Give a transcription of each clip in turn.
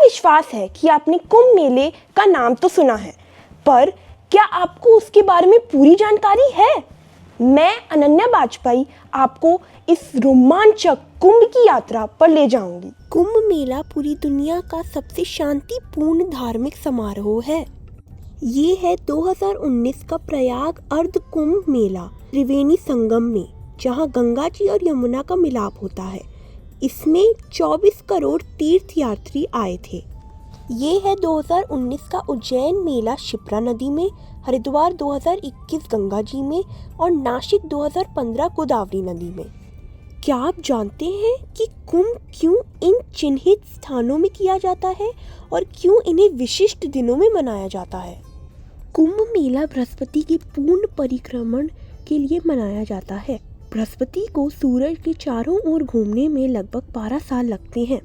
विश्वास है कि आपने कुंभ मेले का नाम तो सुना है, पर क्या आपको उसके बारे में पूरी जानकारी है? मैं अनन्या बाजपेयी आपको इस रोमांचक कुंभ की यात्रा पर ले जाऊंगी। कुंभ मेला पूरी दुनिया का सबसे शांतिपूर्ण धार्मिक समारोह है। ये है 2019 का प्रयाग अर्ध कुंभ मेला त्रिवेणी संगम में, जहां गंगा जी और यमुना का मिलाप होता है। इसमें 24 करोड़ तीर्थयात्री आए थे। ये है 2019 का उज्जैन मेला शिप्रा नदी में, हरिद्वार 2021 गंगा जी में और नासिक 2015 गोदावरी नदी में। क्या आप जानते हैं कि कुंभ क्यों इन चिन्हित स्थानों में किया जाता है और क्यों इन्हें विशिष्ट दिनों में मनाया जाता है? कुंभ मेला बृहस्पति के पूर्ण परिक्रमण के लिए मनाया जाता है। बृहस्पति को सूरज के चारों ओर घूमने में लगभग 12 साल लगते हैं,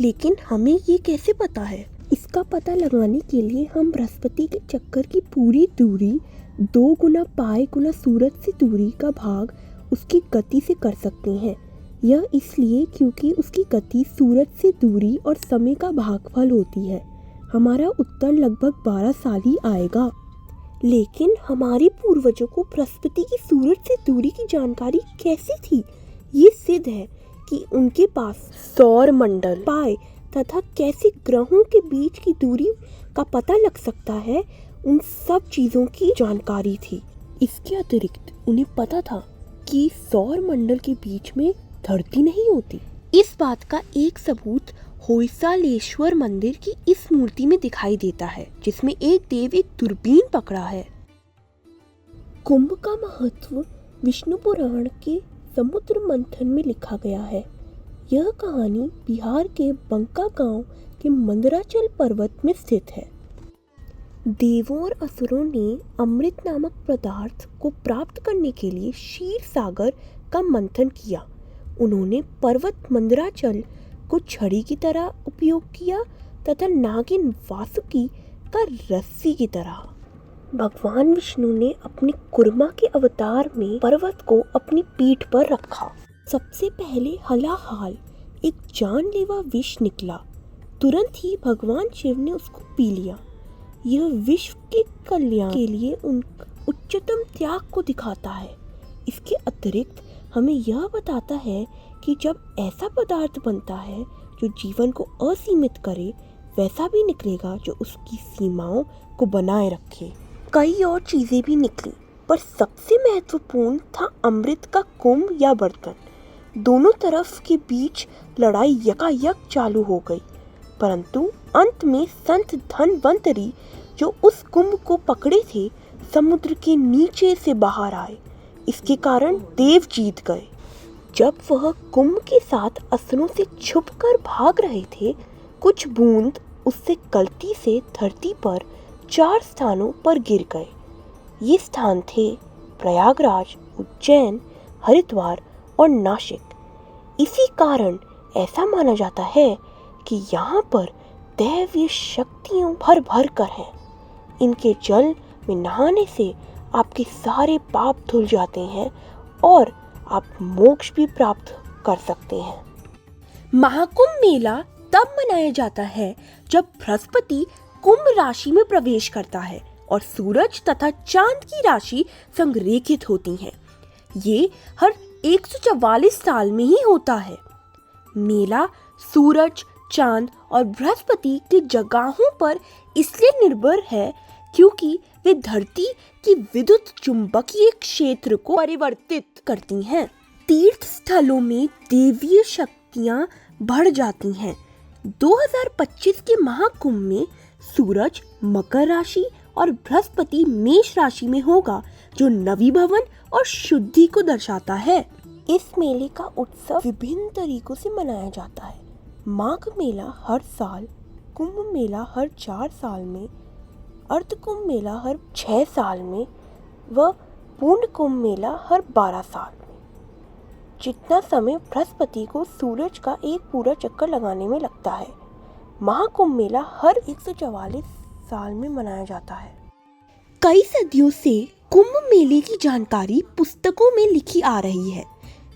लेकिन हमें ये कैसे पता है? इसका पता लगाने के लिए हम बृहस्पति के चक्कर की पूरी दूरी 2 गुना पाई गुना सूरज से दूरी का भाग उसकी गति से कर सकते हैं। यह इसलिए क्योंकि उसकी गति सूरज से दूरी और समय का भागफल होती है। हमारा उत्तर लगभग 12 साल ही आएगा। लेकिन हमारे पूर्वजों को बृहस्पति की सूरज से दूरी की जानकारी कैसे थी? ये सिद्ध है कि उनके पास सौर मंडल, पाए तथा कैसे ग्रहों के बीच की दूरी का पता लग सकता है, उन सब चीजों की जानकारी थी। इसके अतिरिक्त उन्हें पता था कि सौर मंडल के बीच में धरती नहीं होती। इस बात का एक सबूत होयसालेश्वर मंदिर की इस मूर्ति में दिखाई देता है, जिसमें एक देव एक दूरबीन पकड़ा है। कुंभ का महत्व विष्णु पुराण के समुद्र मंथन में लिखा गया है। यह कहानी बिहार के बंका गांव के मंदराचल पर्वत में स्थित है। देवों और असुरों ने अमृत नामक पदार्थ को प्राप्त करने के लिए क्षीर सागर का मंथन किया। उन्होंने पर्वत मंदराचल को छड़ी की तरह उपयोग किया तथा नागिन वासुकी का रस्सी की तरह। भगवान विष्णु ने अपने कुर्मा के अवतार में पर्वत को अपनी पीठ पर रखा। सबसे पहले हलाहाल एक जानलेवा विष निकला। तुरंत ही भगवान शिव ने उसको पी लिया। यह विश्व के कल्याण के लिए उनका उच्चतम त्याग को दिखाता है। इसके अतिरिक्त हमें यह बताता है कि जब ऐसा पदार्थ बनता है जो जीवन को असीमित करे, वैसा भी निकलेगा जो उसकी सीमाओं को बनाए रखे। कई और चीजें भी निकली, पर सबसे महत्वपूर्ण था अमृत का कुंभ या बर्तन। दोनों तरफ के बीच लड़ाई यकायक चालू हो गई, परंतु अंत में संत धन्वंतरी जो उस कुंभ को पकड़े थे, समुद्र के नीचे से बाहर आए। इसके कारण देव जीत गए। जब वह कुंभ के साथ असुरों से छुपकर भाग रहे थे, कुछ बूंद उससे गलती से धरती पर 4 स्थानों पर गिर गए। ये स्थान थे प्रयागराज, उज्जैन, हरिद्वार और नासिक। इसी कारण ऐसा माना जाता है कि यहाँ पर दैवीय शक्तियाँ भर भर कर हैं। इनके जल में नहाने से आपके सारे पाप धुल जाते हैं और आप मोक्ष भी प्राप्त कर सकते हैं। महाकुंभ मेला तब मनाया जाता है जब बृहस्पति कुंभ राशि में प्रवेश करता है और सूरज तथा चांद की राशि संरेखित होती हैं। ये हर 144 साल में ही होता है। मेला सूरज, चांद और बृहस्पति की जगहों पर इसलिए निर्भर है क्योंकि वे धरती की विद्युत चुंबकीय क्षेत्र को परिवर्तित करती हैं। तीर्थ स्थलों में देवीय शक्तियां बढ़ जाती हैं। 2025 के महाकुंभ में सूरज मकर राशि और बृहस्पति मेष राशि में होगा, जो नवीभवन और शुद्धि को दर्शाता है। इस मेले का उत्सव विभिन्न तरीकों से मनाया जाता है। माघ मेला हर साल, कुंभ मेला हर 4 साल में, अर्ध कुंभ मेला हर 6 साल में व पूर्ण कुंभ मेला हर 12 साल में। जितना समय बृहस्पति को सूरज का एक पूरा चक्कर लगाने में लगता है। महाकुंभ मेला हर 144 साल में मनाया जाता है। कई सदियों से कुंभ मेले की जानकारी पुस्तकों में लिखी आ रही है।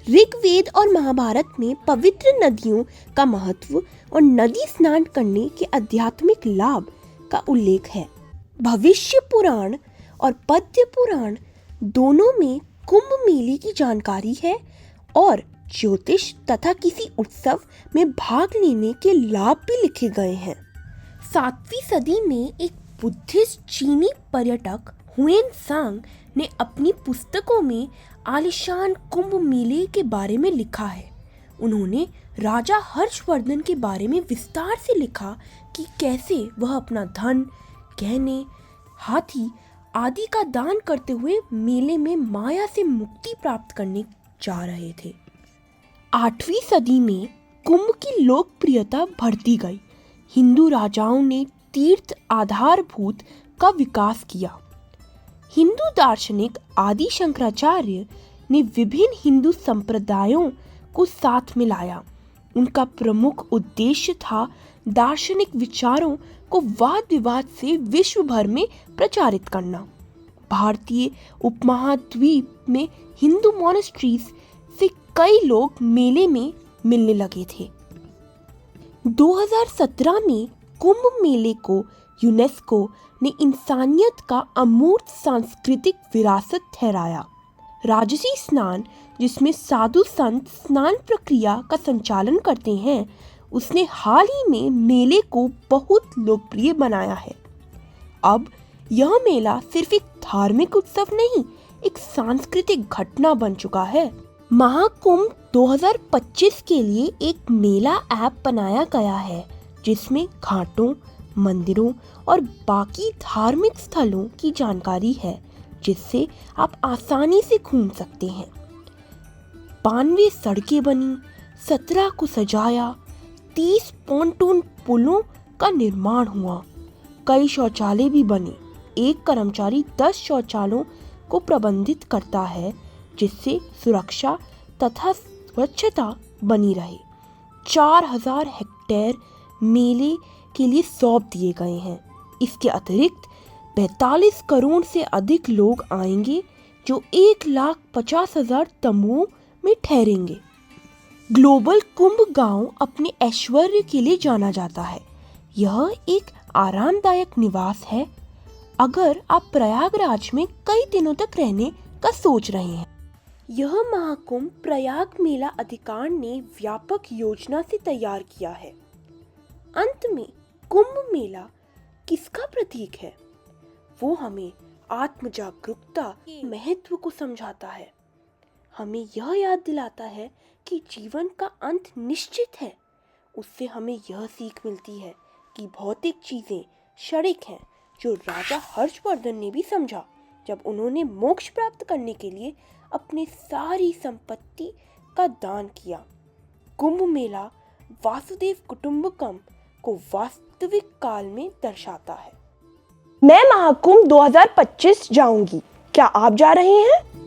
ऋग्वेद और महाभारत में पवित्र नदियों का महत्व और नदी स्नान करने के आध्यात्मिक लाभ का उल्लेख है। भविष्य पुराण और पद्य पुराण दोनों में कुंभ मेले की जानकारी है और ज्योतिष तथा किसी उत्सव में भाग लेने के लाभ भी लिखे गए हैं। 7वीं सदी में एक बुद्धिस्ट चीनी पर्यटक हुएन सांग ने अपनी पुस्तकों में आलीशान कुंभ मेले के बारे में लिखा है। उन्होंने राजा हर्षवर्धन के बारे में विस्तार से लिखा कि कैसे वह अपना धन, गहने, हाथी आदि का दान करते हुए मेले में माया से मुक्ति प्राप्त करने जा रहे थे। 8वीं सदी में कुंभ की लोकप्रियता बढ़ती गई। हिंदू राजाओं ने तीर्थ आधारभूत का विकास किया। हिंदू दार्शनिक आदि शंकराचार्य ने विभिन्न हिंदू संप्रदायों को साथ में लाया। उनका प्रमुख उद्देश्य था दार्शनिक विचारों को वाद विवाद से विश्व भर में प्रचारित करना। भारतीय उपमहाद्वीप में हिंदू मॉनेस्ट्रीज से कई लोग मेले में मिलने लगे थे। 2017 में कुंभ मेले को यूनेस्को ने इंसानियत का अमूर्त सांस्कृतिक विरासत ठहराया। राजसी स्नान, जिसमें साधु संत स्नान प्रक्रिया का संचालन करते हैं, उसने हाल ही में मेले को बहुत लोकप्रिय बनाया है। अब यह मेला सिर्फ एक धार्मिक उत्सव नहीं, एक सांस्कृतिक घटना बन चुका है। महाकुंभ 2025 के लिए एक मेला ऐप बनाया गया है, जिसमें घाटों, मंदिरों और बाकी धार्मिक स्थलों की जानकारी है, जिससे आप आसानी से घूम सकते हैं। 92 सड़कें बनी, 17 को सजाया, 30 पॉन्टून पुलों का निर्माण हुआ, कई शौचालय भी बने। एक कर्मचारी 10 शौचालयों को प्रबंधित करता है, जिससे सुरक्षा तथा स्वच्छता बनी रहे। 4000 हेक्टेयर मेले के लिए सौंप दिए गए हैं। इसके अतिरिक्त 45 करोड़ से अधिक लोग आएंगे, जो 1,50,000 तंबुओं में ठहरेंगे। ग्लोबल कुंभ गांव अपने ऐश्वर्य के लिए जाना जाता है। यह एक आरामदायक निवास है अगर आप प्रयागराज में कई दिनों तक रहने का सोच रहे हैं। यह महाकुंभ प्रयाग मेला अधिकार ने व्यापक योजना से तैयार किया है। अंत में कुंभ मेला किसका प्रतीक है? वो हमें आत्म जागरूकता के महत्व को समझाता है। हमें यह याद दिलाता है कि जीवन का अंत निश्चित है। उससे हमें यह सीख मिलती है कि भौतिक चीजें क्षणिक हैं, जो राजा हर्षवर्धन ने भी समझा जब उन्होंने मोक्ष प्राप्त करने के लिए अपनी सारी संपत्ति का दान किया। कुंभ मेला वासुदेव कुटुंबकम को वास्तविक काल में दर्शाता है। मैं महाकुंभ 2025 जाऊंगी। क्या आप जा रहे हैं?